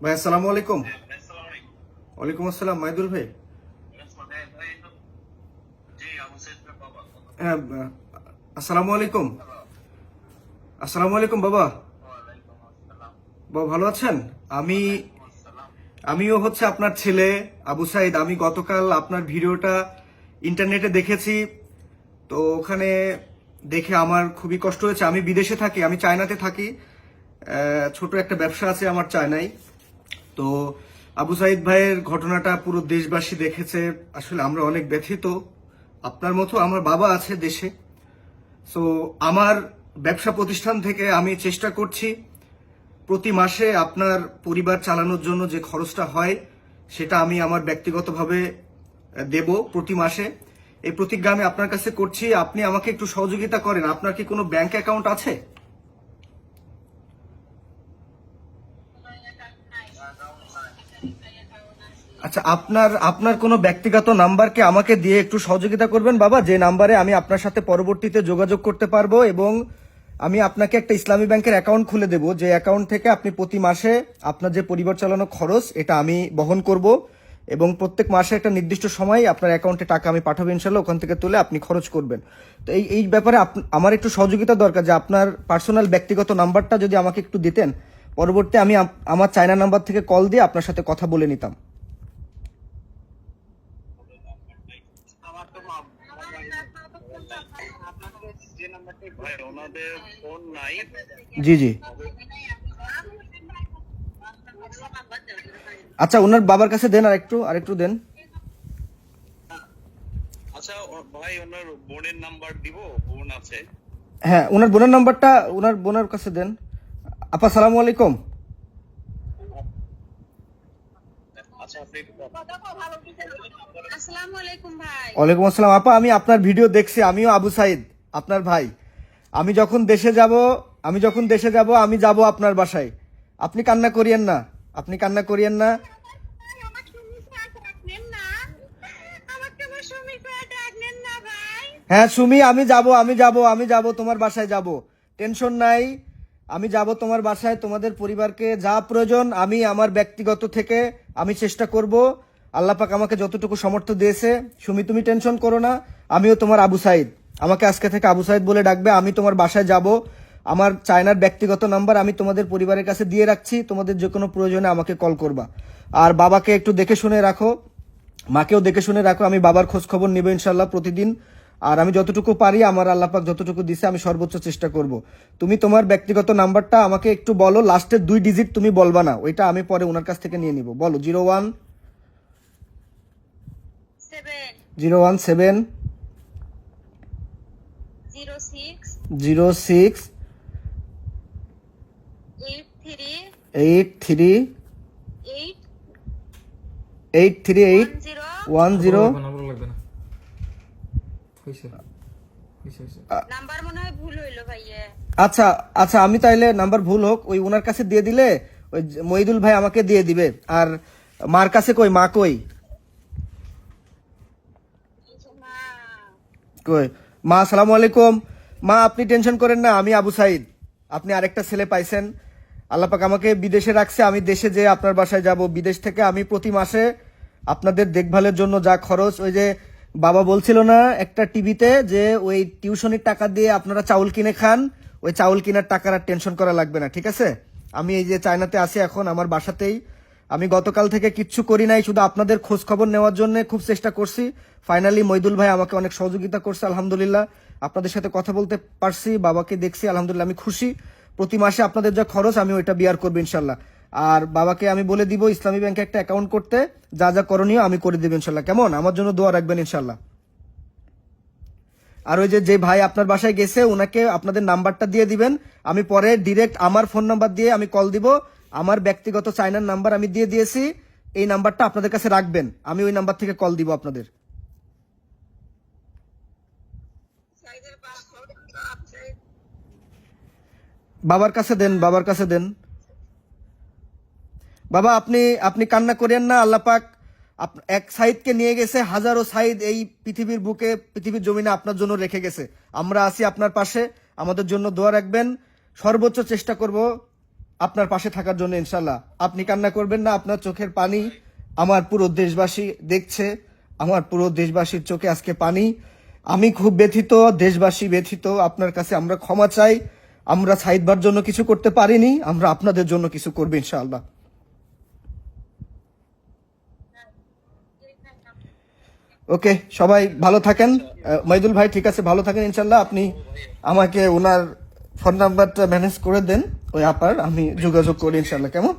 ভাই আসসালামু আলাইকুম। ওয়ালাইকুম আসসালাম মাইদুল ভাই। হ্যাঁ, আসসালামু আলাইকুম। আসসালামু আলাইকুম বাবা। বাবা ভালো আছেন? আমি আমিও হচ্ছে আপনার ছেলে আবু সাইদ। আমি গতকাল আপনার ভিডিওটা ইন্টারনেটে দেখেছি, তো ওখানে দেখে আমার খুবই কষ্ট হয়েছে। আমি বিদেশে থাকি, আমি চায়নাতে থাকি। ছোট একটা ব্যবসা আছে আমার চায়নায়। তো আবু সাইদ ভাইয়ের ঘটনাটা পুরো দেশবাসী দেখেছে। আসলে আমরা অনেক ব্যথিত। আপনার মতো আমার বাবা আছে দেশে। সো আমার ব্যবসা প্রতিষ্ঠান থেকে আমি চেষ্টা করছি প্রতি মাসে আপনার পরিবার চালানোর জন্য যে খরচটা হয় সেটা আমি আমার ব্যক্তিগতভাবে দেব প্রতি মাসে। এই প্রতিজ্ঞা আমি আপনার কাছে করছি। আপনি আমাকে একটু সহযোগিতা করেন। আপনার কি কোনো ব্যাংক অ্যাকাউন্ট আছে? আচ্ছা, আপনার আপনার কোনো ব্যক্তিগত নাম্বারকে আমাকে দিয়ে একটু সহযোগিতা করবেন বাবা, যে নাম্বারে আমি আপনার সাথে পরবর্তীতে যোগাযোগ করতে পারবো, এবং আমি আপনাকে একটা ইসলামী ব্যাংকের অ্যাকাউন্ট খুলে দেব, যে অ্যাকাউন্ট থেকে আপনি প্রতি মাসে আপনার যে পরিবার চালানো খরচ এটা আমি বহন করব, এবং প্রত্যেক মাসে একটা নির্দিষ্ট সময় আপনার অ্যাকাউন্টে টাকা আমি পাঠাবো ইনশাল্লাহ। ওখান থেকে তুলে আপনি খরচ করবেন। তো এই এই ব্যাপারে আমার একটু সহযোগিতা দরকার, যে আপনার পার্সোনাল ব্যক্তিগত নাম্বারটা যদি আমাকে একটু দিতেন, পরবর্তী আমি আমার চায়না নাম্বার থেকে কল দিয়ে আপনার সাথে কথা বলে নিতাম। ভাই ওনাদের ফোন নাই। জি জি। আচ্ছা, ওনার বাবার কাছে দেন, আর একটু দেন। আচ্ছা ভাই ওনার বোনের নাম্বার দিব, বোন আছে। হ্যাঁ, ওনার বোনের নাম্বারটা ওনার বোনের কাছে দেন। আপা সালামু আলাইকুম। আচ্ছা আপনি আসসালামু আলাইকুম ভাই। ওয়ালাইকুম আসসালাম। আপা, আমি আপনার ভিডিও দেখছি। আমিও আবু সাইদ, আপনার ভাই। আমি যখন দেশে যাব আমি যাব আপনার বাসায়। আপনি কান্না করিয়েন না, আপনি কান্না করিয়েন না। আমার সুমি স্যার ডাকলেন না, আমাকে আমার সুমি স্যার ডাকলেন না ভাই। হ্যাঁ সুমি, আমি যাব তোমার বাসায় যাব। টেনশন নাই, আমি যাব তোমার বাসায়। তোমাদের পরিবারকে যা প্রয়োজন আমি আমার ব্যক্তিগত থেকে আমি চেষ্টা করব। আল্লাহ পাক আমাকে যতটুকু সামর্থ্য দিয়েছে। সুমি, তুমি টেনশন করো না। আমিও তোমার আবু সাইদ। আমাকে আজকে থেকে আবু সাইদ বলে ডাকবে। আমি তোমার বাসায় যাব। আমার চায়নার ব্যক্তিগত নাম্বার আমি তোমাদের পরিবারের কাছে দিয়ে রাখছি। তোমাদের যে কোনো প্রয়োজনে আমাকে কল করবা। আর বাবাকে একটু দেখে শুনে রাখো, মাকেও দেখে শুনে রাখো। আমি বাবার খোঁজ খবর নিব ইনশাল্লাহ প্রতিদিন। আর আমি যতটুকু পারি, আমার আল্লাহ পাক যতটুকু দিছে আমি সর্বোচ্চ চেষ্টা করব। তুমি তোমার ব্যক্তিগত নাম্বারটা আমাকে একটু বলো। লাস্টের 2 ডিজিট তুমি বলবা না, ওইটা আমি পরে ওনার কাছ থেকে নিয়ে নিব। বলো। 7 0117 06 06 83 83 8 838 10 10। নাম্বার মনে হয় ভুল হইলো ভাইয়া। আচ্ছা আচ্ছা, আমি তাইলে নাম্বার ভুল হোক, ওই ওনার কাছে দিয়ে দিলে ওই মহিদুল ভাই আমাকে দিয়ে দিবে। আর মার কাছে কই, মা কই? মা কই মা? আসসালামু আলাইকুম। মা, আপনি টেনশন করেন না, আমি আবু সাইদ। আপনি আরেকটা ছেলে পাইছেন। আল্লাহ পাক আমাকে বিদেশে রাখছে। আমি দেশে যেয়ে আপনার বাসায় যাব। বিদেশ থেকে আমি প্রতি মাসে আপনাদের দেখভালের জন্য যা খরচ, ওই যে বাবা বলছিল না একটা টিভিতে, যে ওই টিউশনির টাকা দিয়ে আপনারা চাউল কিনে খান, ওই চাউল কেনার টাকার আর টেনশন করা লাগবে না, ঠিক আছে? আমি এই যে চায়নাতে আছি এখন আমার বাসাতেই। আমি গতকাল থেকে কিচ্ছু করি নাই, শুধু আপনাদের খোঁজ খবর নেওয়ার জন্য খুব চেষ্টা করছি। ফাইনালি মইদুল ভাই আমাকে অনেক সহযোগিতা করছে, আলহামদুলিল্লাহ। আপনাদের সাথে কথা বলতে পারছি, বাবাকে দেখছি, আলহামদুলিল্লাহ আমি খুশি। প্রতি মাসে আপনাদের যা খরচ আমি ওইটা বিয়ার করবো ইনশাল্লাহ। আর বাবাকে আমি বলে দিব ইসলামী ব্যাংকে একটা অ্যাকাউন্ট করতে, যা যা করণীয় আমি করে দেবো ইনশাল্লাহ। কেমন? আমার জন্য দোয়া রাখবেন ইনশাল্লাহ। আর ওই যে যে ভাই আপনার বাসায় গেছে ওনাকে আপনাদের নাম্বারটা দিয়ে দিবেন। আমি পরে ডিরেক্ট আমার ফোন নাম্বার দিয়ে আমি কল দিব। আমার ব্যক্তিগত চায়নার নাম্বার আমি দিয়ে দিয়েছি, এই নাম্বারটা আপনাদের কাছে রাখবেন। আমি ওই নাম্বার থেকে কল দিব আপনাদের। সাইদের বাপ আপনি বাবার কাছে দেন, বাবার কাছে দেন। বাবা, আপনি আপনি কান্না করেন না। আল্লাহ পাক এক সাইদকে নিয়ে গেছে, হাজারো সাইদ এই পৃথিবীর বুকে, পৃথিবীর জমিনে আপনার জন্য রেখে গেছে। আমরা আছি আপনার পাশে, আমাদের জন্য দোয়া রাখবেন। সর্বোচ্চ চেষ্টা করব আপনার পাশে থাকার জন্য ইনশাল্লাহ। আপনি কান্না করবেন না, আপনার চোখের পানি আমার পুরো দেশবাসী দেখছে, আমার পুরো দেশবাসীর চোখে আজকে পানি। আমি খুব ব্যথিত, দেশবাসী ব্যথিত, আপনার কাছে আমরা ক্ষমা চাই। আমরা সাইদবার জন্য কিছু করতে পারিনি, আমরা আপনাদের জন্য কিছু করবো ইনশাআল্লাহ। ওকে, সবাই ভালো থাকেন। মাইদুল ভাই ঠিক আছে, ভালো থাকেন ইনশাল্লাহ। আপনি আমাকে ওনার ফোন নাম্বারটা ম্যানেজ করে দেন, ওই আপার আমি যোগাযোগ করি ইনশাল্লাহ, কেমন?